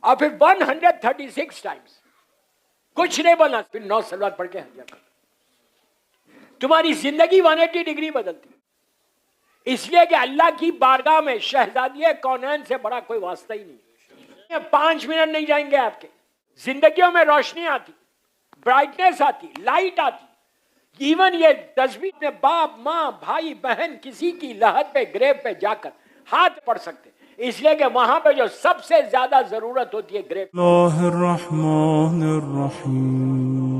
اور پھر 136 ٹائمز کچھ نہیں بولنا، پھر 9 صلوات پڑھ کے حج کر، تمہاری زندگی 180 ڈگری بدلتی. اس لیے کہ اللہ کی بارگاہ میں شہزادی کونین سے بڑا کوئی واسطہ ہی نہیں. 5 منٹ نہیں جائیں گے آپ کے. زندگیوں میں روشنی آتی، برائٹنس آتی، لائٹ آتی. ایون یہ تصویر میں باپ ماں بھائی بہن کسی کی لحد پہ گریو پہ جا کر ہاتھ پڑھ سکتے، اس لیے کہ وہاں پہ جو سب سے زیادہ ضرورت ہوتی ہے گریو. اللہ الرحمن الرحیم.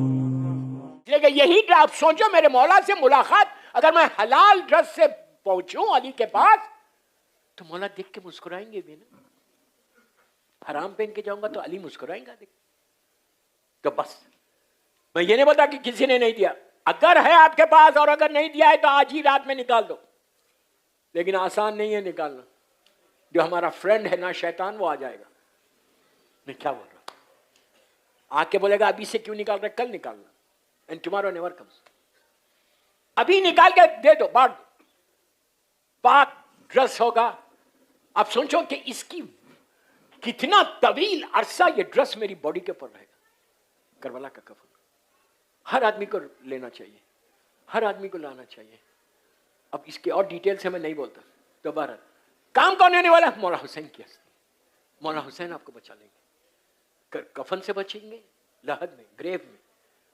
اس لیے کہ یہی آپ سوچو، میرے مولا سے ملاقات اگر میں حلال ڈریس سے پہنچوں علی کے پاس تو مولا دیکھ کے مسکرائیں گے بھی نا. حرام پہن کے جاؤں گا تو علی مسکرائیں گا دیکھ. تو بس میں یہ نہیں بتا کہ کسی نے نہیں دیا، اگر ہے آپ کے پاس اور اگر نہیں دیا ہے تو آج ہی رات میں نکال دو. لیکن آسان نہیں ہے نکالنا. جو ہمارا فرینڈ ہے نا شیطان، وہ آ جائے گا. میں کیا بول رہا ہوں، آ کے بولے گا ابھی سے کیوں نکال رہے، کل نکالنا. And tomorrow never comes. ابھی نکال کے دے دو، بانٹ دو. پاک ڈریس ہوگا. آپ سوچو کہ اس کی کتنا طویل عرصہ یہ ڈریس میری باڈی کے اوپر رہے گا. کربلا کا کفن ہر آدمی کو لینا چاہیے، ہر آدمی کو لانا چاہیے. اب اس کے اور ڈیٹیل سے میں نہیں بولتا. دوبارہ کام کون ہونے والا؟ مولا حسین کی ہستی. مولا حسین آپ کو بچا لیں گے، کفن سے بچیں گے، لحد میں، گریو میں،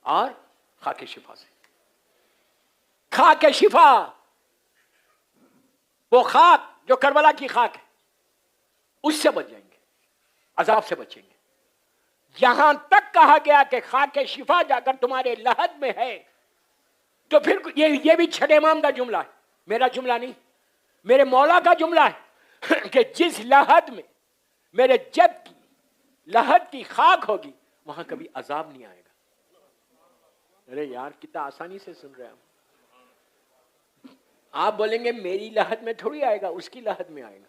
اور خاک شفا سے. خاک شفا، وہ خاک جو کربلا کی خاک ہے، اس سے بچ جائیں گے، عذاب سے بچیں گے. یہاں تک کہا گیا کہ خاک شفا جا کر تمہارے لحد میں ہے. تو پھر یہ بھی چھٹے امام کا جملہ ہے، میرا جملہ نہیں، میرے مولا کا جملہ ہے کہ جس لحد میں میرے جد کی لحد کی خاک ہوگی وہاں کبھی عذاب نہیں آئے گا. ارے یار کتنا آسانی سے سن رہے ہیں آپ بولیں گے میری لحد میں تھوڑی آئے گا، اس کی لحد میں آئے گا.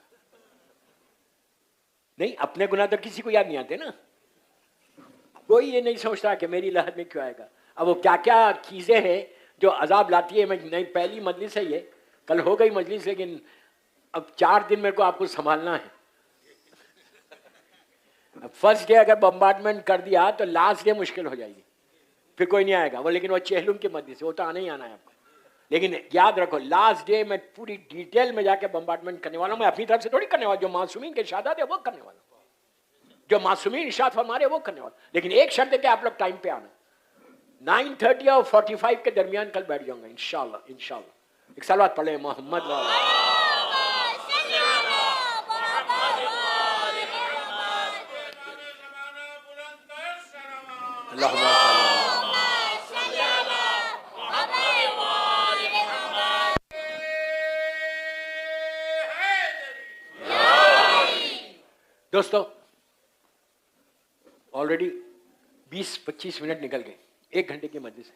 نہیں، اپنے گناہ تو کسی کو یاد نہیں آتے نا. کوئی یہ نہیں سوچتا کہ میری لحد میں کیوں آئے گا. اب وہ کیا کیا چیزیں ہیں جو عذاب لاتی ہے. میں نہیں، پہلی مجلس ہے یہ، کل ہو گئی مجلس، لیکن اب 4 دن میرے کو آپ کو سنبھالنا ہے. فرسٹ ڈے اگر بمبارڈمنٹ کر دیا تو لاسٹ ڈے مشکل ہو جائے گی، پھر کوئی نہیں آئے گا. وہ لیکن وہ چہلم کی مجلس ہے، وہ تو آنا ہی آنا ہے آپ کو. لیکن یاد رکھو لاسٹ ڈے میں پوری ڈیٹیل میں جا کے بمبارڈمنٹ کرنے والا ہوں. میں اپنی طرف سے تھوڑی کرنے والا، جو معصومین کے ارشادات ہے وہ کرنے والا ہوں، جو معصومین ارشاد فرما رہے وہ کرنے والا. لیکن ایک شرط ہے کہ آپ لوگ ٹائم پہ آنا. 9:30 اور 45 کے درمیان کل بیٹھ جاؤں گا انشاءاللہ. انشاءاللہ ایک صلوات پڑھیں محمد دوستو آلریڈی 20-25 منٹ نکل گئے. 1 گھنٹے کی مجلس ہے.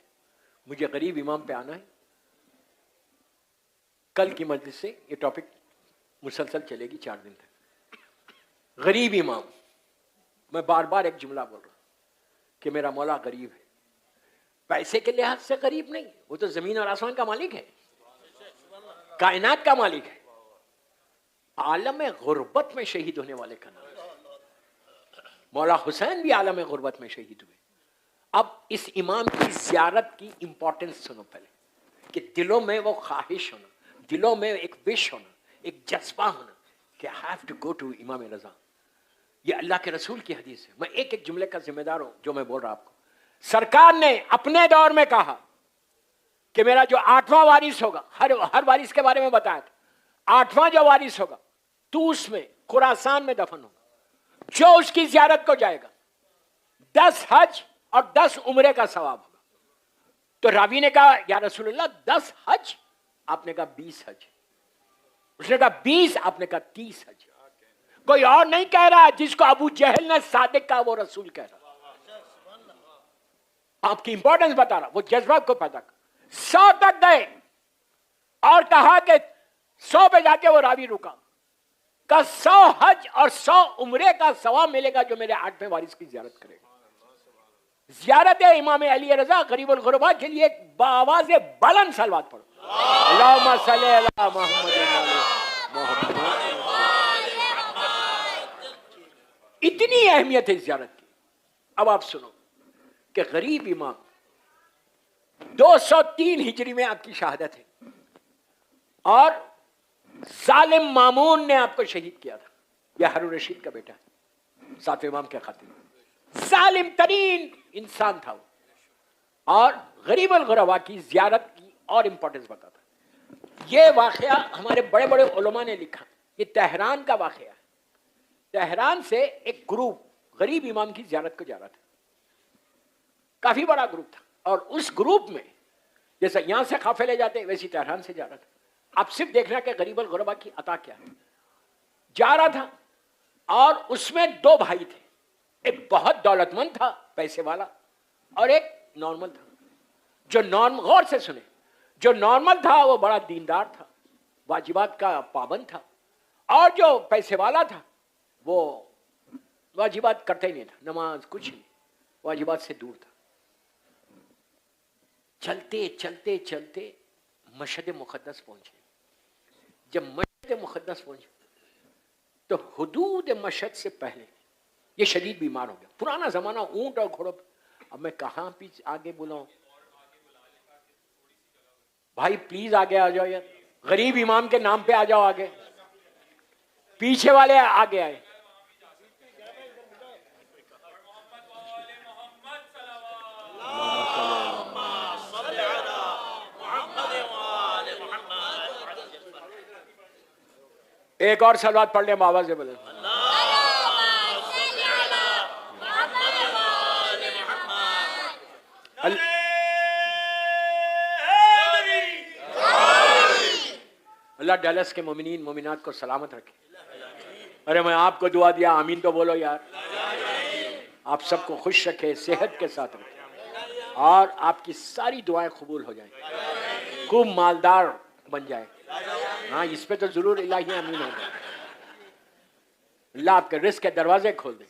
مجھے غریب امام پہ آنا ہے. کل کی مجلس سے یہ ٹاپک مسلسل چلے گی 4 دن تک. غریب امام. میں بار بار ایک جملہ بول رہا ہوں کہ میرا مولا غریب ہے. پیسے کے لحاظ سے غریب نہیں، وہ تو زمین اور آسمان کا مالک ہے، کائنات کا مالک ہے. عالم غربت میں شہید ہونے والے کا نام ہے. مولا حسین بھی عالم غربت میں شہید ہوئے. اب اس امام کی زیارت کی امپورٹنس سنو پہلے، کہ دلوں میں وہ خواہش ہونا، دلوں میں ایک وش ہونا، ایک جذبہ ہونا کہ I have to go to امام رضا. یہ اللہ کے رسول کی حدیث ہے. میں ایک ایک جملے کا ذمہ دار ہوں جو میں بول رہا آپ کو. سرکار نے اپنے دور میں کہا کہ میرا جو 8واں وارث ہوگا، ہر وارث کے بارے میں بتایا تھا، 8واں جو وارث ہوگا توس میں خراسان میں دفن ہوگا. جو اس کی زیارت کو جائے گا 10 حج اور 10 عمرے کا ثواب ہوگا. تو راوی نے کہا یا رسول اللہ 10 حج؟ آپ نے کہا 20 حج. اس نے کہا 20؟ آپ نے کہا 30 حج. کوئی اور نہیں کہہ رہا، جس کو ابو جہل نے صادق کہا وہ رسول کہہ رہا. آپ کی امپورٹنس بتا رہا، وہ جذبہ کو پیدا کر. 100 تک گئے اور کہا کہ 100 پہ جا کے وہ راوی رکا کہ 100 حج اور 100 عمرے کا ثواب ملے گا جو میرے 8ویں وارث کی زیارت کرے گا. زیارت امام علی رضا غریب الغربا کے لیے بآواز بلند صلوات پڑھو. اللہم صلی علی محمد. اتنی اہمیت ہے زیارت کی. اب آپ سنو کہ غریب امام 203 ہجری میں آپ کی شہادت ہے اور ظالم مامون نے آپ کو شہید کیا تھا. یہ ہارون رشید کا بیٹا ہے, 7 امام کے خاتون. ظالم ترین انسان تھا وہ, اور غریب الغربا کی زیارت کی اور امپورٹنس بتاتا. یہ واقعہ ہمارے بڑے بڑے علماء نے لکھا. یہ تہران کا واقعہ ہے. تہران سے ایک گروپ غریب امام کی زیارت کو جا رہا تھا, کافی بڑا گروپ تھا, اور اس گروپ میں جیسے یہاں سے قافلے جاتے ویسی تہران سے جا رہا تھا. آپ صرف دیکھنا کہ غریب الغربا کی عطا کیا ہے. جا رہا تھا اور اس میں 2 بھائی تھے, ایک بہت دولت مند تھا پیسے والا اور ایک نارمل تھا. جو غور سے سنے, جو نارمل تھا وہ بڑا دیندار تھا, واجبات کا پابند تھا, اور جو پیسے والا تھا وہ واجبات کرتے ہی نہیں تھا, نماز کچھ نہیں, واجبات سے دور تھا. چلتے چلتے چلتے مشہد مقدس پہنچے. جب مشہد مقدس پہنچے تو حدود مشہد سے پہلے یہ شدید بیمار ہو گیا. پرانا زمانہ, اونٹ اور گھوڑوں. اب میں کہاں پیچھے آگے بلاؤں بھائی, پلیز آگے آ جاؤ یار. غریب امام کے نام پہ آ جاؤ آگے. پیچھے والے آگے آئے. ایک اور صلوات پڑھ لیں آواز سے بولے. اللہ ڈیلس کے مومنین مومنات کو سلامت رکھے. ارے میں آپ کو دعا دیا, آمین تو بولو یار. آپ سب کو خوش رکھے, صحت کے ساتھ رکھے, اور آپ کی ساری دعائیں قبول ہو جائیں, خوب مالدار بن جائے. ہاں اس پہ تو ضرور الہی آمین ہوگا. اللہ آپ کے رزق کے دروازے کھول دے.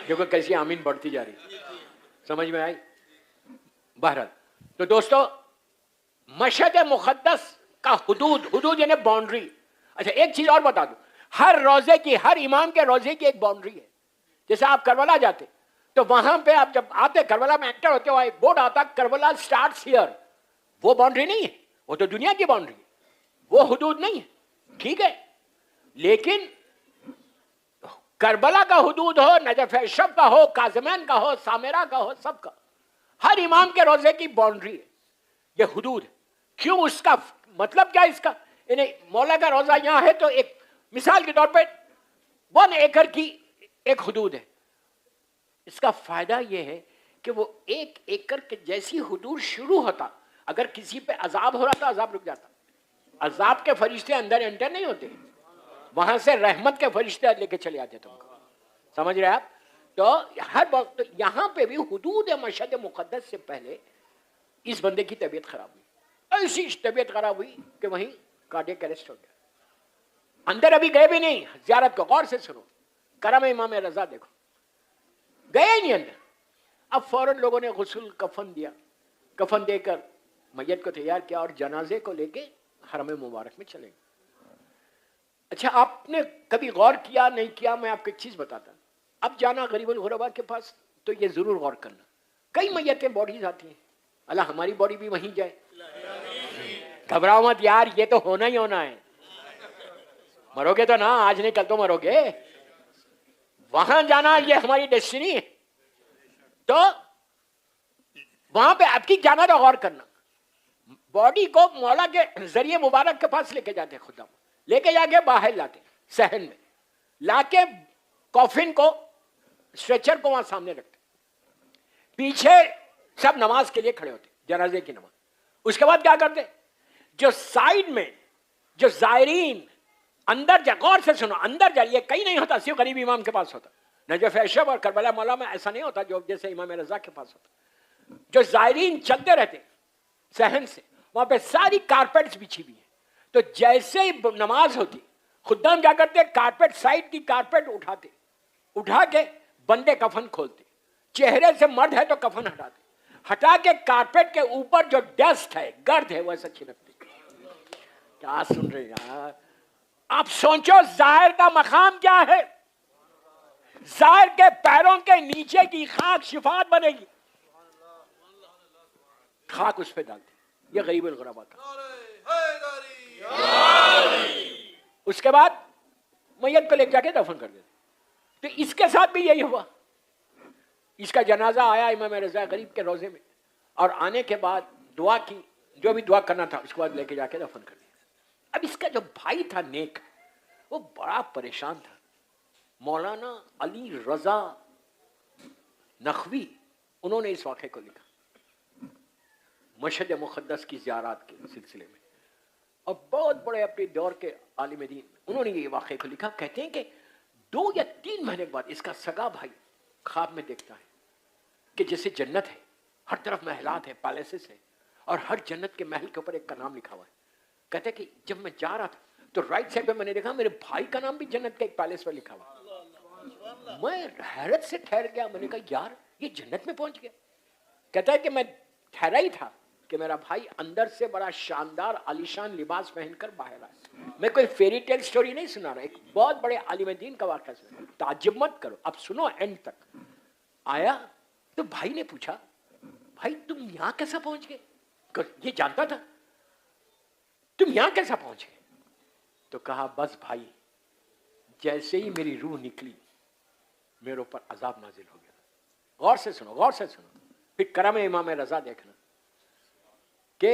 دیکھو کیسی آمین بڑھتی جا رہی. سمجھ میں آئی؟ بہرحال تو دوستو, مشہد مقدس کا حدود یعنی باؤنڈری. اچھا ایک چیز اور بتا دوں, ہر روزے کی, ہر امام کے روزے کی ایک باؤنڈری ہے. جیسے آپ کربلا جاتے تو وہاں پہ آپ جب آتے کربلا میں انٹر ہوتے ہو, ایک بورڈ آتا کربلا سٹارٹس ہیئر. وہ باؤنڈری نہیں ہے, وہ تو دنیا کی باؤنڈری ہے, وہ حدود نہیں ہے. ٹھیک ہے, لیکن کربلا کا حدود ہو, نجف اشرف کا ہو, کاظمین کا ہو, سامرا کا ہو, سب کا, ہر امام کے روزے کی باؤنڈری ہے. یہ حدود ہے. کیوں, اس کا مطلب کیا اس کا؟ یعنی مولا کا روزہ یہاں ہے تو ایک مثال کے طور پہ 1 ایکڑ کی ایک حدود ہے. اس کا فائدہ یہ ہے کہ وہ 1 ایکڑ کے جیسی حدود شروع ہوتا, اگر کسی پہ عذاب ہو رہا تو عذاب رک جاتا. عذاب کے فرشتے اندر انٹر نہیں ہوتے, وہاں سے رحمت کے فرشتے لے کے چلے آتے تم کو. سمجھ رہے آپ؟ تو ہر وقت یہاں پہ بھی حدود مشہد مقدس سے پہلے اس بندے کی طبیعت خراب ہوئی. ایسی طبیعت خراب ہوئی کہ وہیں کارڈیک اریسٹ ہو گیا. اندر ابھی گئے بھی نہیں, زیارت کو غور سے سنو, کرم امام رضا دیکھو, گئے ہی نہیں اندر. اب فوراً لوگوں نے غسل کفن دیا, کفن دے کر میت کو تیار کیا اور جنازے کو لے کے حرم مبارک میں چلے گئے. اچھا آپ نے کبھی غور کیا نہیں کیا, میں آپ کو ایک چیز بتاتا ہوں. اب جانا غریب الغربا کے پاس تو یہ ضرور غور کرنا, کئی میتیں باڈیز آتی ہیں, اللہ ہماری باڈی بھی وہیں جائے. گھبراؤ مت یار, یہ تو ہونا ہی ہونا ہے. مرو گے تو نا, آج نہیں کل تو مرو گے. وہاں جانا یہ ہماری ڈیسٹینی ہے. تو وہاں پہ آپ کی جانا تو غور کرنا. باڈی کو مولا کے ذریعے مبارک کے پاس لے کے جاتے, خدا لے کے جا کے باہر لاتے, صحن میں لا کے کافن کو, اسٹریچر کو وہاں سامنے رکھتے, پیچھے سب نماز کے لیے کھڑے ہوتے, جنازے کی نماز. اس کے بعد کیا کرتے, جو سائڈ میں جو زائرین اندر جا, غور سے سنو, اندر جائیے, کہیں نہیں ہوتا, صرف غریب امام کے پاس ہوتا. نجف اشرف اور کربلا مولا میں ایسا نہیں ہوتا جو جیسے امام رضا کے پاس ہوتا. جو زائرین چلتے رہتے صحن سے, وہاں پہ ساری کارپیٹس بچھی ہوئی ہیں. تو جیسے ہی نماز ہوتی, خدام کیا کرتے, کارپیٹ, سائڈ کی کارپیٹ اٹھاتے, اٹھا کے بندے کفن کھولتے, چہرے سے مرد ہے تو کفن ہٹاتے, ہٹا کے کارپیٹ کے اوپر جو ڈسٹ ہے, گرد ہے, ویسا چھڑکتے. کیا سن رہے یار, آپ سوچو ظاہر کا مقام کیا ہے. ظاہر کے پیروں کے نیچے کی خاک شفاعت بنے گی، خاک اس پہ ڈالتے. یہ غریب الغربا کا. اس کے بعد میت کو لے جا کے دفن کر دیتے. تو اس کے ساتھ بھی یہی ہوا. اس کا جنازہ آیا امام رضا غریب کے روزے میں، اور آنے کے بعد دعا کی، جو بھی دعا کرنا تھا اس کے بعد لے کے جا کے دفن کر دیا. اب اس کا جو بھائی تھا نیک، وہ بڑا پریشان تھا. مولانا علی رضا نخوی، انہوں نے اس واقعے کو لکھا مشہد مقدس کی زیارات کے سلسلے میں، اور بہت بڑے اپنے دور کے عالم دین، انہوں نے یہ واقعے کو لکھا. کہتے ہیں کہ 2 یا 3 مہینے کے بعد اس کا سگا بھائی خواب میں دیکھتا ہے کہ جیسے جنت ہے، ہر طرف محلات ہیں، پیلیسز ہیں، اور ہر جنت کے محل کے اوپر ایک کا نام لکھا ہوا ہے. کہتے ہیں کہ جب میں جا رہا تھا تو رائٹ سائڈ پہ میں نے دیکھا میرے بھائی کا نام بھی جنت کے ایک پیلس پہ لکھا ہوا. میں حیرت سے ٹھہر گیا. میں نے کہا یار یہ جنت میں پہنچ گیا. کہتا ہے کہ میں ٹھہرا ہی تھا کہ میرا بھائی اندر سے بڑا شاندار عالیشان لباس پہن کر باہر آیا. میں کوئی فیری ٹیل سٹوری نہیں سنا رہا، ایک بہت بڑے عالم دین کا واقعہ سنا. تعجب مت کرو، اب سنو اینڈ تک. آیا تو بھائی نے پوچھا بھائی تم یہاں کیسا پہنچ گئے؟ یہ جانتا تھا. تم یہاں کیسا پہنچ گئے؟ تو کہا بس بھائی جیسے ہی میری روح نکلی میرے اوپر عذاب نازل ہو گیا. غور سے سنو، غور سے سنو، پھر کرم امام رضا دیکھنا کہ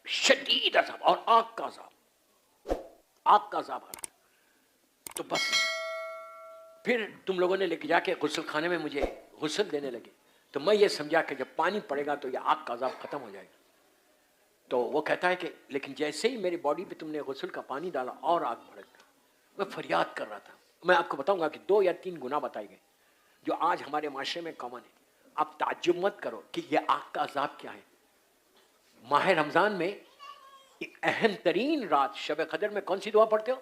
شدید عذاب اور آگ کا عذاب، آگ کا عذاب آ رہا. تو بس پھر تم لوگوں نے لے کے جا کے غسل خانے میں مجھے غسل دینے لگے. تو میں یہ سمجھا کہ جب پانی پڑے گا تو یہ آگ کا عذاب ختم ہو جائے گا. تو وہ کہتا ہے کہ لیکن جیسے ہی میری باڈی پہ تم نے غسل کا پانی ڈالا اور آگ بھڑک گئی. میں فریاد کر رہا تھا. میں آپ کو بتاؤں گا کہ 2 یا 3 گناہ بتائے گئے جو آج ہمارے معاشرے میں کامن ہے. آپ تعجب مت کرو کہ یہ آگ کا عذاب کیا ہے. ماہ رمضان میں ایک اہم ترین رات شب قدر میں کون سی دعا پڑھتے ہو؟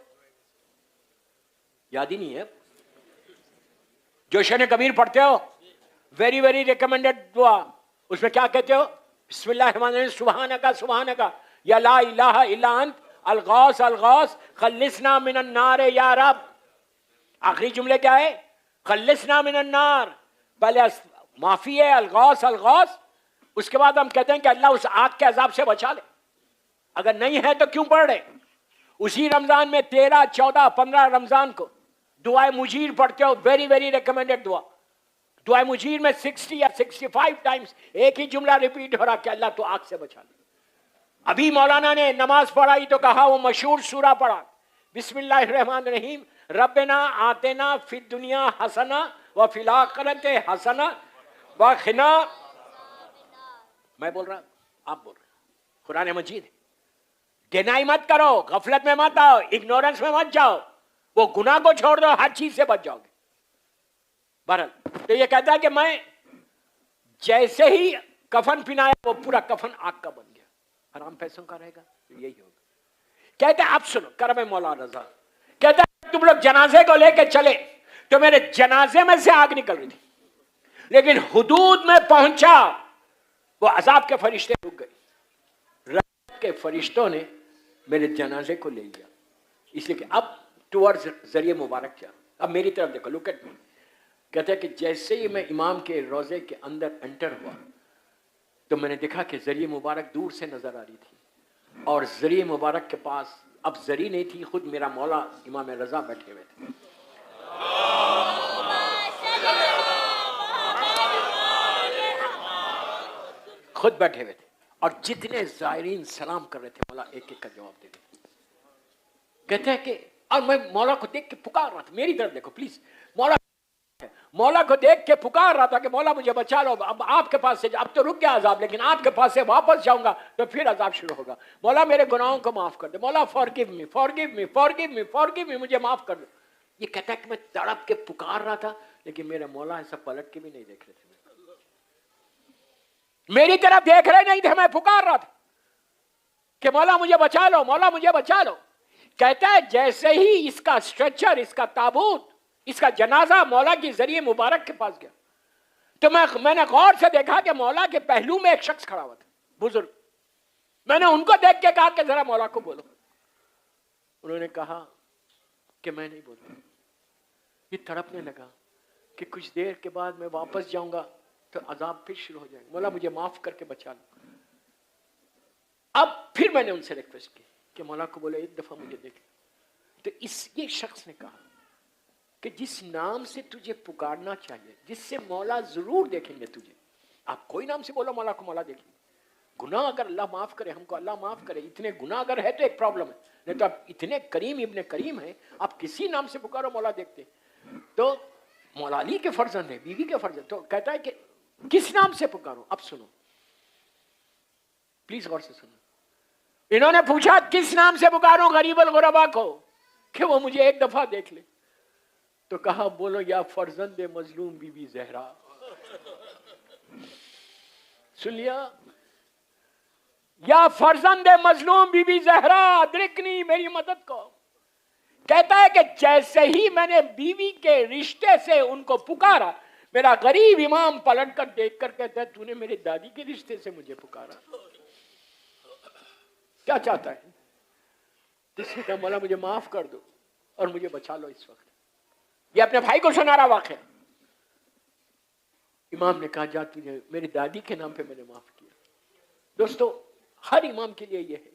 یاد ہی نہیں ہے. جوشن کبیر پڑھتے ہو، ویری ویری ریکمینڈڈ دعا. اس میں کیا کہتے ہو؟ بسم اللہ الرحمن الرحیم سبحانک سبحانک یا لا الہ الا انت الغوث الغوث خلصنا من النار یا رب. آخری جملے کیا ہے؟ خلصنا من النار. پہلے معافی ہے الغوث الغوث، اس کے بعد ہم کہتے ہیں کہ اللہ اس آگ کے عذاب سے بچا لے. اگر نہیں ہے تو کیوں پڑھ رہے؟ اسی رمضان میں 13 14 15 رمضان کو دعائے مجیر پڑھتے ہو، ویری ویری ریکمینڈڈ دعا. دعائے مجیر میں 60 یا 65 ٹائمز ایک ہی جملہ ریپیٹ ہو رہا کہ اللہ تو آگ سے بچا لے. ابھی مولانا نے نماز پڑھائی تو کہا وہ مشہور سورہ پڑھا بسم اللہ الرحمن الرحیم ربنا آتنا فی الدنیا حسنہ وفی الآخرۃ حسنہ وقنا. میں بول رہا آپ بول رہے قرآن مجید. ڈینائی مت کرو، غفلت میں مت آؤ، اگنورنس میں مت جاؤ. وہ گناہ کو چھوڑ دو، ہر چیز سے بچ جاؤ گے. بہرحال تو یہ کہتا ہے کہ میں جیسے ہی کفن پہنایا وہ پورا کفن آگ کا بن گیا. حرام پیسوں کا رہے گا تو یہی ہوگا. کہتے ہیں اب سنو کرم مولا رضا. کہتا ہے تم لوگ جنازے کو لے کے چلے تو میرے جنازے میں سے آگ نکل رہی تھی، لیکن حدود میں پہنچا وہ عذاب کے فرشتے رک گئے. رحمت کے فرشتوں نے میرے جنازے کو لے لیا. اس لیے کہ اب ٹورڈز ذریعہ مبارک کیا. اب میری طرف دیکھو، لک ایٹ می. کہتا ہے کہ جیسے ہی میں امام کے روضے کے اندر انٹر ہوا تو میں نے دیکھا کہ ذریعہ مبارک دور سے نظر آ رہی تھی، اور ذریعہ مبارک کے پاس اب ذریعہ نہیں تھی، خود میرا مولا امام رضا بیٹھے ہوئے تھے. خود بیٹھے ہوئے تھے، اور جتنے زائرین سلام کر رہے تھے مولا ایک ایک کا جواب دے رہے تھے. کہتے ہیں کہ اور میں مولا کو دیکھ کے پکار رہا تھا. میری طرف دیکھو پلیز. مولا کو دیکھ کے پکار رہا تھا کہ مولا مجھے بچا لو. اب آپ کے پاس سے اب تو رک گیا عذاب، لیکن آپ کے پاس سے واپس جاؤں گا تو پھر عذاب شروع ہوگا. مولا میرے گناہوں کو معاف کر دے. مولا فارگیو می فارگیو می فارگیو می فارگیو می، مجھے معاف کر دو. یہ کہتا ہے کہ میں تڑپ کے پکار رہا تھا لیکن میرے مولا ایسا پلٹ کے بھی نہیں دیکھ رہے تھے، میری طرف دیکھ رہے نہیں تھے. میں پکار رہا تھا کہ مولا مجھے بچا لو، مولا مجھے بچا لو. کہتا ہے جیسے ہی اس کا اسٹرکچر، اس کا تابوت، اس کا جنازہ مولا کی ذریعے مبارک کے پاس گیا تو میں نے غور سے دیکھا کہ مولا کے پہلو میں ایک شخص کھڑا ہوا تھا، بزرگ. میں نے ان کو دیکھ کے کہا کہ ذرا مولا کو بولو. انہوں نے کہا کہ میں نہیں بولتا. یہ تڑپنے لگا کہ کچھ دیر کے بعد میں واپس جاؤں گا تو عذاب پھر شروع ہو جائے گا، مولا مجھے معاف کر کے بچا لو۔ اب پھر میں نے ان سے ریکویسٹ کی کہ مولا کو بولے ایک دفعہ مجھے دیکھ لو۔ تو یہ شخص نے کہا کہ جس نام سے تجھے پکارنا چاہیے، جس سے مولا ضرور دیکھیں گے تجھے، آپ کوئی نام سے بولو مولا کو مولا دیکھیں گے۔ گناہ اگر اللہ معاف کرے، ہم کو اللہ معاف کرے، اتنے گناہ اگر ہے تو ایک پرابلم ہے، نہیں تو آپ اتنے کریم ابن کریم ہیں، آپ کسی نام سے پکارو مولا دیکھتے۔ تو مولا علی کے فرزند ہیں، بیوی کے فرزند، تو کہتا ہے کہ کس نام سے پکارو؟ اب سنو پلیز غور سے سنو۔ انہوں نے پوچھا کس نام سے پکاروں غریب الغربا کو کہ وہ مجھے ایک دفعہ دیکھ لے؟ تو کہا بولو یا فرزند مظلوم بی بی زہرا۔ سن لیا؟ یا فرزند مظلوم بی بی زہرا ادرکنی، میری مدد کو۔ کہتا ہے کہ جیسے ہی میں نے بیوی کے رشتے سے ان کو پکارا، میرا غریب امام پلٹ کر دیکھ کر کہتا ہے تو نے میری دادی کے رشتے سے مجھے پکارا؟ کیا چاہتا ہے؟ جس نے کہا مولا مجھے معاف کر دو اور مجھے بچا لو اس وقت۔ یہ اپنے بھائی کو سنا رہا واقعہ۔ امام نے کہا جا تجھے میری دادی کے نام پہ میں نے معاف کیا۔ دوستو ہر امام کے لیے یہ ہے،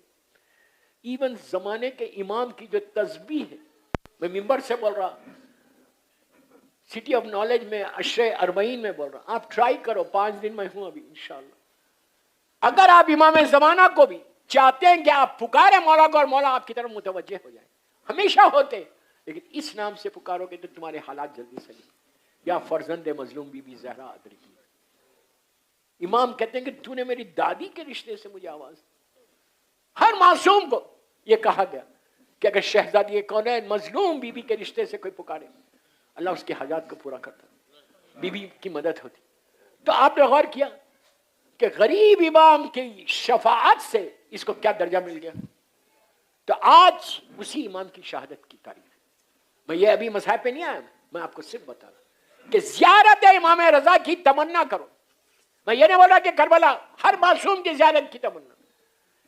ایون زمانے کے امام کی جو تسبیح ہے، میں ممبر سے بول رہا، سٹی آف نالج میں عشر اربعین میں بول رہا، آپ ٹرائی کرو، 5 دن میں ہوں ابھی انشاءاللہ۔ اگر آپ امام زمانہ کو بھی چاہتے ہیں کہ آپ پکارے مولا کو اور مولا آپ کی طرف متوجہ ہو جائے، ہمیشہ ہوتے، لیکن اس نام سے پکارو گے تو تمہارے حالات جلدی سے نہیں۔ یا فرزند مظلوم بی بی زہرا ادرکی۔ امام کہتے ہیں کہ تو نے میری دادی کے رشتے سے مجھے آواز دی۔ ہر معصوم کو یہ کہا گیا کہ اگر شہزادی کونین مظلوم بی بی کے رشتے سے کوئی پکارے، اللہ اس کے حاجات کو پورا کرتا، بی بی کی مدد ہوتی۔ تو آپ نے غور کیا کہ غریب امام کی شفاعت سے اس کو کیا درجہ مل گیا؟ تو آج اسی امام کی شہادت کی تاریخ ہے۔ میں یہ ابھی مصاحب پہ نہیں آیا، میں آپ کو صرف بتا رہا کہ زیارت امام رضا کی تمنا کرو۔ میں یہ نہیں بولا کہ کربلا ہر معصوم کی زیارت کی تمنا،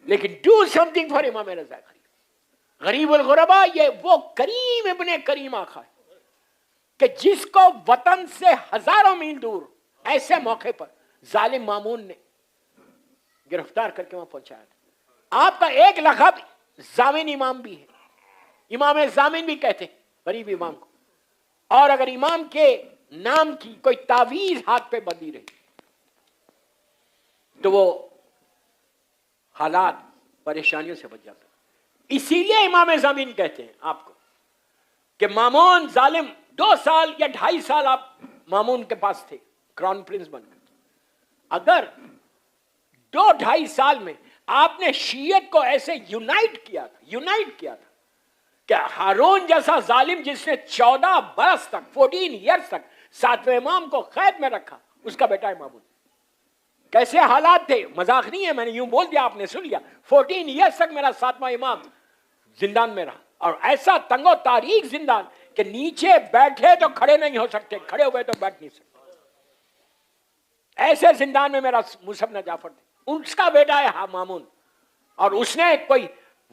لیکن ڈو سم تھنگ فار امام رضا۔ غریب الغربا یہ وہ کریم ابن کریم آقا ہے کہ جس کو وطن سے ہزاروں میل دور ایسے موقع پر ظالم مامون نے گرفتار کر کے وہاں پہنچایا تھا۔ آپ کا ایک لقب ضامن امام بھی ہے، امام ضامن بھی کہتے ہیں غریب امام کو۔ اور اگر امام کے نام کی کوئی تعویذ ہاتھ پہ بندھی رہی تو وہ حالات پریشانیوں سے بچ جاتا۔ اسی لیے امام ضامن کہتے ہیں آپ کو کہ مامون ظالم 2 سال یا 2.5 سال آپ مامون کے پاس تھے کراؤن پرنس بن کر، اگر 2-2.5 سال میں آپ نے شیعت کو ایسے یونائٹ کیا تھا کہ ہارون جیسا ظالم جس نے 14 برس تک 14 ایئرز تک 7ویں امام کو قید میں رکھا، اس کا بیٹا ہے مامون، کیسے حالات تھے؟ مذاق نہیں ہے، میں نے یوں بول دیا آپ نے سن لیا۔ 14 ایئرز تک میرا 7واں امام زندان میں رہا، اور ایسا تنگ و تاریک زندان کہ نیچے بیٹھے تو کھڑے نہیں ہو سکتے، کھڑے ہوئے تو بیٹھ نہیں سکتے، ایسے زندان میں میرا مصعب بن جعفر تھے، اس کا بیٹا ہے مامون، اور اس نے کوئی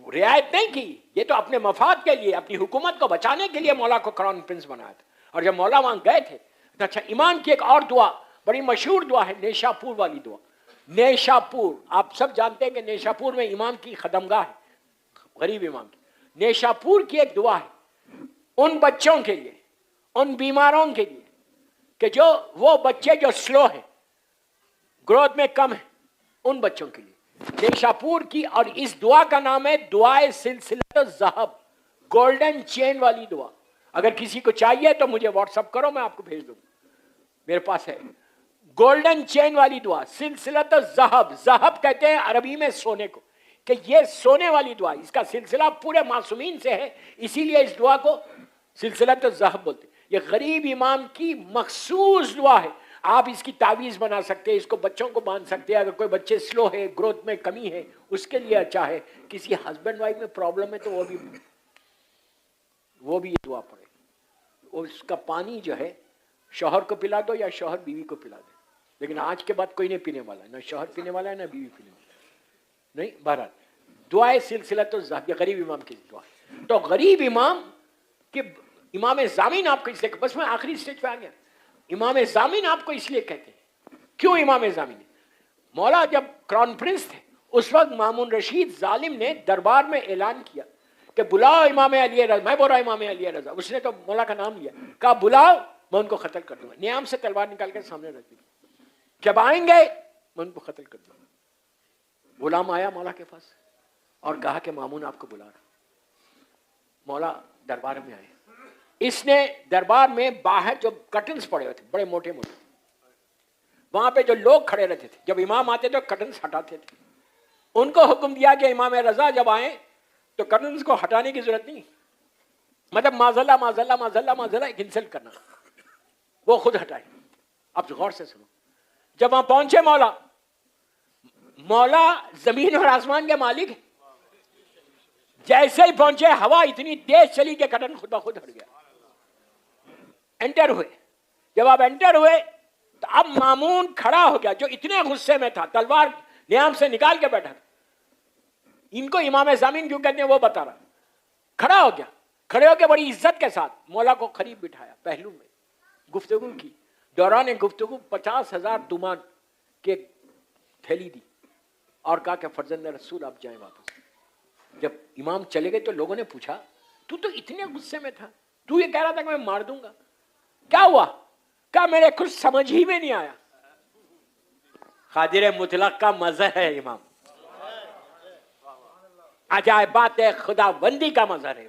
رعایت نہیں کی، یہ تو اپنے مفاد کے لیے، اپنی حکومت کو بچانے کے لیے مولا کو کراؤن پرنس بنایا تھا۔ اور جب مولا وہاں گئے تھے، اچھا امام کی ایک اور دعا بڑی مشہور دعا ہے، نیشاپور والی دعا۔ نیشاپور آپ سب جانتے ہیں کہ نیشاپور میں امام کی خدمگاہ ہے، غریب امام کی۔ نیشاپور کی ایک دعا ہے ان بچوں کے لیے، ان بیماروں کے لیے کہ جو وہ بچے جو سلو ہیں، گروتھ میں کم ہیں، ان بچوں کے لیے نیشاپور کی، اور اس دعا کا نام ہے دعائے سلسلۃ الذہب، گولڈن چین والی دعا۔ اگر کسی کو چاہیے تو مجھے واٹس اپ کرو، میں آپ کو بھیج دوں، میرے پاس ہے گولڈن چین والی دعا، سلسلۃ الذہب۔ ذہب کہتے ہیں عربی میں سونے کو، کہ یہ سونے والی دعا، اس کا سلسلہ پورے معصومین سے ہے، اسی لیے اس دعا کو سلسلۃ الذہب بولتے ہیں۔ یہ غریب امام کی مخصوص دعا ہے، آپ اس کی تعویذ بنا سکتے ہیں، اس کو بچوں کو باندھ سکتے ہیں، اگر کوئی بچے سلو ہے، گروتھ میں کمی ہے، اس کے لیے اچھا ہے، کسی ہسبینڈ وائف میں پرابلم ہے تو وہ بھی یہ دعا پڑھے، اس کا پانی جو ہے شوہر کو پلا دو یا شوہر بیوی کو پلا دے، لیکن آج کے بعد کوئی نہیں پینے والا ہے، نہ شوہر پینے والا ہے نہ بیوی پینے والا ہے، نہیں، بہرحال دعائے سلسلۃ الذہب، یہ غریب امام کی دعا۔ تو غریب امام کہ امام ضامن آپ کو اس لیے، بس میں آخری اسٹیج پہ آ گیا، امام زامن آپ کو اس لیے کہتے ہیں. کیوں امام زامن؟ مولا جب کراؤن پرنس تھے اس وقت مامون رشید ظالم نے دربار میں اعلان کیا کہ بلاؤ امام علی رضا. میں بول رہا امام علی رضا, اس نے تو مولا کا نام لیا, کہا بلاؤ میں ان کو قتل کر دوں گا. نیام سے تلوار نکال کے سامنے رکھ دی, جب آئیں گے میں ان کو قتل کر دوں گا. غلام آیا مولا کے پاس اور کہا کہ مامون آپ کو بلا رہا. مولا دربار میں آئے. اس نے دربار میں باہر جو کرٹنز پڑے ہوئے تھے بڑے موٹے موٹے, وہاں پہ جو لوگ کھڑے رہتے تھے, جب امام آتے تو کرٹنز ہٹاتے تھے. ان کو حکم دیا کہ امام رضا جب آئیں تو کرٹنز کو ہٹانے کی ضرورت نہیں, مطلب معذلہ معذلہ معذلہ معذلہ ایک انسلٹ کرنا, وہ خود ہٹائے. اب غور سے سنو, جب وہاں پہنچے مولا, مولا زمین اور آسمان کے مالک, جیسے ہی پہنچے ہوا اتنی تیز چلی کہ کرٹن خود بخود ہٹ گیا. انٹر ہوئے, جب آپ انٹر ہوئے تو اب مامون کھڑا ہو گیا جو اتنے غصے میں تھا, تلوار نیام سے نکال کے بیٹھا تھا. ان کو امام زامن کیوں کہتے ہیں وہ بتا رہا. کھڑا ہو گیا, کھڑے ہو کے بڑی عزت کے ساتھ مولا کو قریب بٹھایا, پہلو میں گفتگو کی. دوران گفتگو 50,000 تومان کے تھیلی دی اور کہا کہ فرزند رسول آپ جائیں واپس. جب امام چلے گئے تو لوگوں نے پوچھا تو اتنے غصے میں تھا, تو یہ کہہ رہا تھا کہ میں مار دوں گا, کیا ہوا؟ کہا میرے کچھ سمجھ ہی میں نہیں آیا. قادر مطلق کا مظہر ہے امام, عجائبات خدا بندی کا مظہر ہے.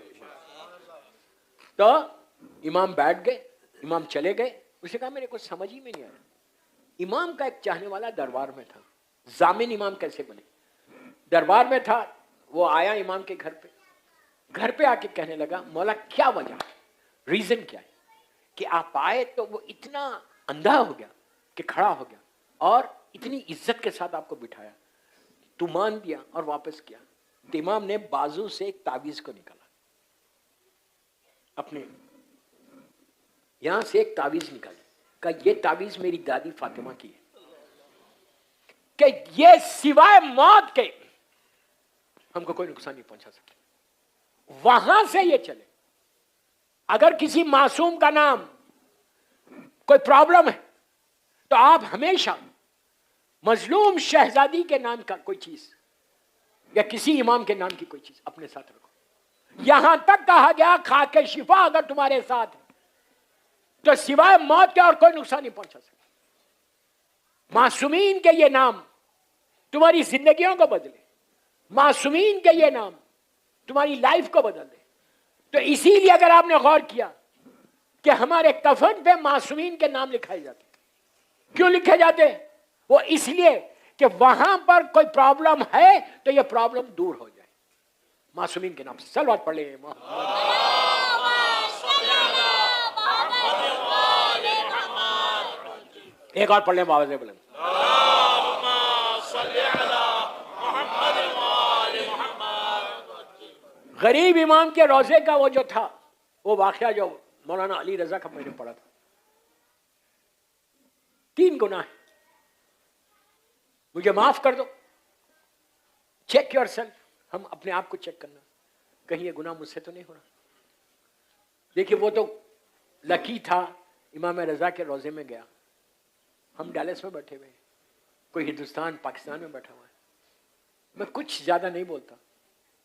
تو امام بیٹھ گئے, امام چلے گئے. اسے کہا میرے کچھ سمجھ ہی میں نہیں آیا. امام کا ایک چاہنے والا دربار میں تھا. ضامن امام کیسے بنے؟ دربار میں تھا, وہ آیا امام کے گھر پہ آ کے کہنے لگا مولا کیا وجہ, ریزن کیا ہے کہ آپ آئے؟ تو وہ اتنا اندھا ہو گیا کہ کھڑا ہو گیا اور اتنی عزت کے ساتھ آپ کو بٹھایا. تو مان دیا اور واپس کیا. تو امام نے بازو سے ایک تعویذ کو نکالا, اپنے یہاں سے ایک تعویذ نکالی, کہ یہ تعویذ میری دادی فاطمہ کی ہے کہ یہ سوائے موت کے ہم کو کوئی نقصان نہیں پہنچا سکتا. وہاں سے یہ چلے. اگر کسی معصوم کا نام کوئی پرابلم ہے تو آپ ہمیشہ مظلوم شہزادی کے نام کا کوئی چیز یا کسی امام کے نام کی کوئی چیز اپنے ساتھ رکھو. یہاں تک کہا گیا خاک شفا اگر تمہارے ساتھ ہے تو سوائے موت کے اور کوئی نقصان نہیں پہنچا سکتا. معصومین کے یہ نام تمہاری زندگیوں کو بدلے, معصومین کے یہ نام تمہاری لائف کو بدل دے. تو اسی لیے اگر آپ نے غور کیا کہ ہمارے کفن پہ معصومین کے نام لکھائے جاتے. کیوں لکھے جاتے؟ وہ اس لیے کہ وہاں پر کوئی پرابلم ہے تو یہ پرابلم دور ہو جائے. معصومین کے نام سے صلوات پڑھ لیں. ایک اور پڑھ لیں بابا سے بلند. غریب امام کے روزے کا وہ جو تھا, وہ واقعہ جو مولانا علی رضا کا میں نے پڑھا تھا. 3 گناہ ہیں, مجھے معاف کر دو. چیک یور سیلف, ہم اپنے آپ کو چیک کرنا, کہیں یہ گناہ مجھ سے تو نہیں ہو رہا. دیکھیے وہ تو لکی تھا, امام رضا کے روزے میں گیا. ہم ڈیلس میں بیٹھے ہوئے, کوئی ہندوستان پاکستان میں بیٹھا ہوا ہے. میں کچھ زیادہ نہیں بولتا,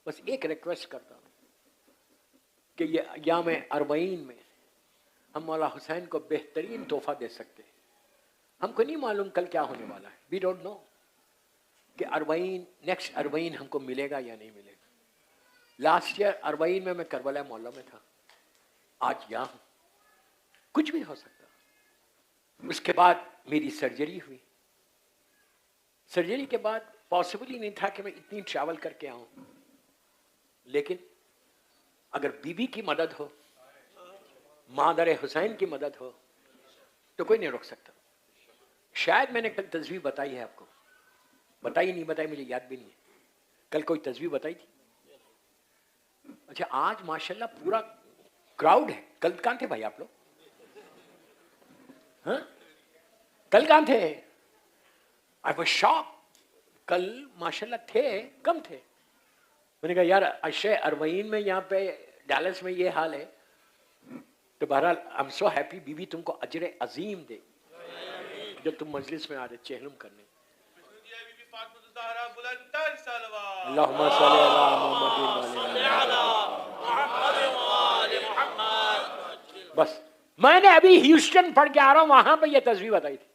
بس ایک ریکویسٹ کرتا ہوں کہ یہ ایام اربعین میں ہم مولا حسین کو بہترین تحفہ دے سکتے ہیں. ہم کو نہیں معلوم کل کیا ہونے والا ہے. وی ڈونٹ نو کہ نیکسٹ اربعین ہم کو ملے گا یا نہیں ملے گا. لاسٹ ایئر اربعین میں کربلا مولا میں تھا, آج یہاں ہوں. کچھ بھی ہو سکتا. اس کے بعد میری سرجری ہوئی. سرجری کے بعد پاسبل ہی نہیں تھا کہ میں اتنی ٹریول کر کے آؤں. لیکن اگر بی بی کی مدد ہو, مادر حسین کی مدد ہو, تو کوئی نہیں روک سکتا. شاید میں نے کل تسبیح بتائی ہے آپ کو, بتائی نہیں بتائی مجھے یاد بھی نہیں ہے. کل کوئی تسبیح بتائی تھی؟ اچھا آج ماشاءاللہ پورا کراؤڈ ہے. کل کہاں تھے بھائی آپ لوگ؟ ہاں کل کہاں تھے؟ I was shock. کل ماشاءاللہ تھے, کم تھے. میں نے کہا یار اشے اربعین میں یہاں پہ ڈیلس میں یہ حال ہے تو بہرحال I'm so happy بیوی تم کو اجر عظیم دے جو تم مجلس میں آ رہے چہلم کرنے. اللہم صلی علی محمد. بس میں نے ابھی ہیوسٹن پڑھ کے آ رہا ہوں, وہاں پہ یہ تصویر بتائی تھی.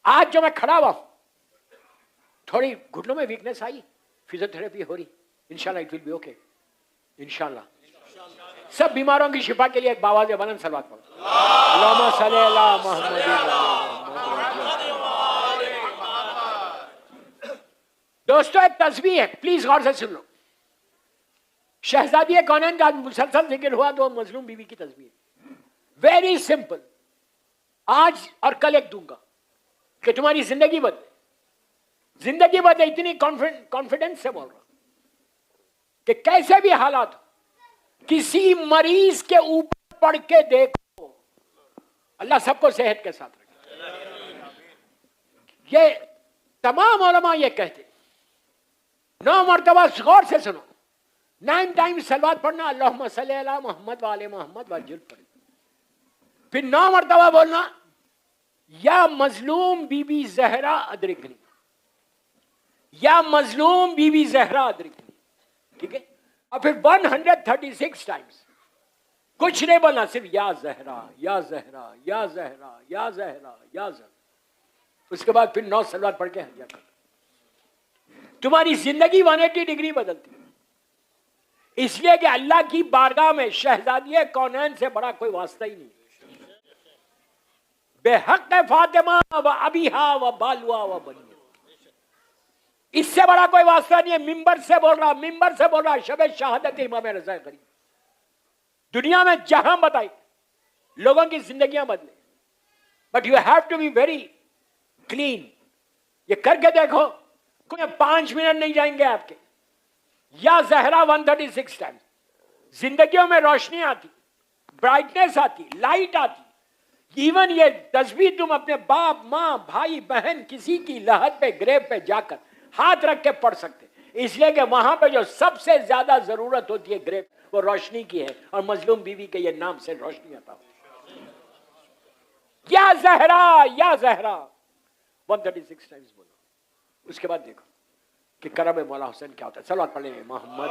آج جو میں کھڑا ہوا تھوڑی گھٹنوں میں ویکنس آئی, فزیوتھراپی ہو رہی, انشاءاللہ اٹ ول بی اوکے انشاءاللہ. سب بیماروں کی شفا کے لیے ایک باواز بلند صلوات پڑھو. اللہم صلی علی محمد. دوستو ایک تصویر ہے, پلیز غور سے سن لو. شہزادی کونین کا مسلسل ذکر ہوا تو مظلوم بیوی کی تصویر. Very simple. آج اور کل ایک دوں گا کہ تمہاری زندگی بدلے, زندگی بدلے. اتنی کانفیڈنس سے بول رہا کہ کیسے بھی حالات ہو, کسی مریض کے اوپر پڑھ کے دیکھو, اللہ سب کو صحت کے ساتھ رکھے. یہ تمام علماء یہ کہتے 9 مرتبہ غور سے سنو, 9 ٹائمز صلوات پڑھنا, اللہم صلی علی محمد وآل محمد وجل پڑھ, پھر 9 مرتبہ بولنا یا مظلوم بی بی زہرا ادرکنی, یا مظلوم بی بی زہرا ادرکنی. ٹھیک ہے, اور پھر 136 ٹائمز کچھ نہیں بولنا, صرف یا زہرا یا زہرا یا زہرا یا زہرا یا زہرا. اس کے بعد پھر 9 صلوات پڑھ کے ہدیہ کرنا. تمہاری زندگی 180 ڈگری بدلتی ہے, اس لیے کہ اللہ کی بارگاہ میں شہزادی کونین سے بڑا کوئی واسطہ ہی نہیں. بے حق فاطمہ و ابیہا و بالوا و بنیہ, اس سے بڑا کوئی واسطہ نہیں ہے. ممبر سے بول رہا شب شہادت امام رضا غریب. دنیا میں جہاں بتائی لوگوں کی زندگیاں بدلے, but you have to be very clean. یہ کر کے دیکھو, کوئی 5 منٹ نہیں جائیں گے آپ کے. یا زہرا 136 ٹائم. زندگیوں میں روشنی آتی, برائٹنس آتی, لائٹ آتی. ایون یہ تسبیح تم اپنے باپ ماں بھائی بہن کسی کی لحد پہ گریو پہ جا کر ہاتھ رکھ کے پڑھ سکتے, اس لیے کہ وہاں پہ جو سب سے زیادہ ضرورت ہوتی ہے گریو وہ روشنی کی ہے, اور مظلوم بیوی کے یہ نام سے روشنی آتا ہو. یا زہرا 136 ٹائمز بولو. اس کے بعد دیکھو کہ کرم مولا حسین کیا ہوتا ہے. صلوات پڑھ لیں محمد.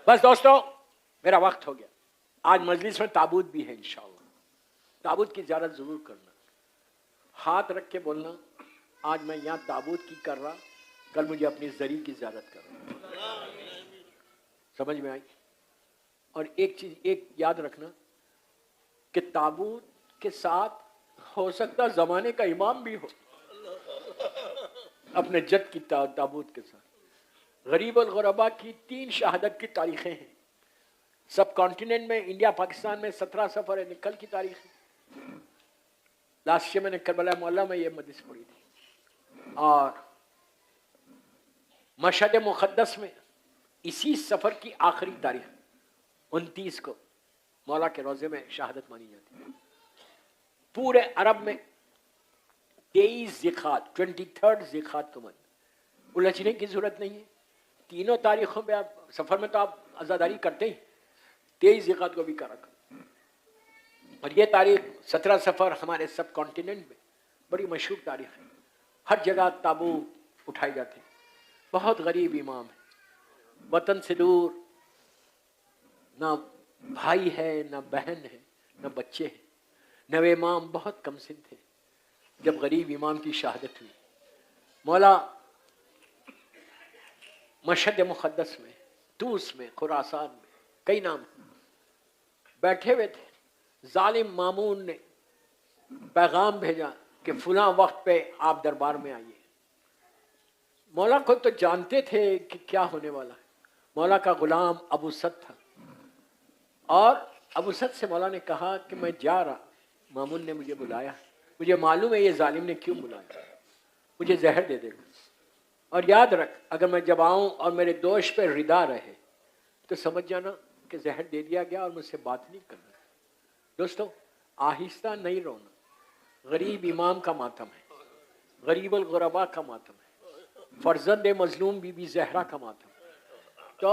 بس دوستو میرا وقت ہو گیا. آج مجلس میں تابوت بھی ہے انشاءاللہ. تابوت کی زیارت ضرور کرنا, ہاتھ رکھ کے بولنا آج میں یہاں تابوت کی کر رہا, کل مجھے اپنی زری کی زیارت کرنا. سمجھ میں آئی؟ اور ایک چیز ایک یاد رکھنا کہ تابوت کے ساتھ ہو سکتا زمانے کا امام بھی ہو, اپنے جد کی تابوت کے ساتھ. غریب الغربا کی 3 شہادت کی تاریخیں ہیں. سب کانٹیننٹ میں انڈیا پاکستان میں 17 سفر ہے, کل کی تاریخ ہے. لاسٹ میں نے کربلا معلیٰ میں یہ مجلس پڑھی تھی, اور مشہد مقدس میں اسی سفر کی آخری تاریخ 29 کو مولا کے روزے میں شہادت مانی جاتی ہے. پورے عرب میں 23 ذیقعات 23 ذیقعات کو الجھنے کی ضرورت نہیں ہے. تینوں تاریخوں پہ آپ سفر میں تو آپ عزاداری کرتے ہی, 23 ذیقعات کو بھی کرا کرو. اور یہ تاریخ 17 سفر ہمارے سب کانٹیننٹ میں بڑی مشہور تاریخ ہے. ہر جگہ تابوت اٹھائے جاتے ہیں. بہت غریب امام ہے, وطن سے دور, نہ بھائی ہے نہ بہن ہے نہ بچے ہیں. نوے امام بہت کم سن تھے جب غریب امام کی شہادت ہوئی. مولا مشہد مقدس میں, توس میں, خراسان میں, کئی نام بیٹھے ہوئے تھے. ظالم مامون نے پیغام بھیجا کہ فلاں وقت پہ آپ دربار میں آئیے. مولا کو تو جانتے تھے کہ کیا ہونے والا ہے. مولا کا غلام ابو سد تھا, اور ابو سد سے مولا نے کہا کہ میں جا رہا, مامون نے مجھے بلایا, مجھے معلوم ہے یہ ظالم نے کیوں بلایا, مجھے زہر دے دے گا. اور یاد رکھ اگر میں جب آؤں اور میرے دوش پہ ردا رہے تو سمجھ جانا کہ زہر دے دیا گیا اور مجھ سے بات نہیں کرنا. دوستو آہستہ نہیں رونا. غریب امام کا ماتم ہے, غریب الغربا کا ماتم ہے, فرزند مظلوم بی بی زہرا کا ماتم ہے. تو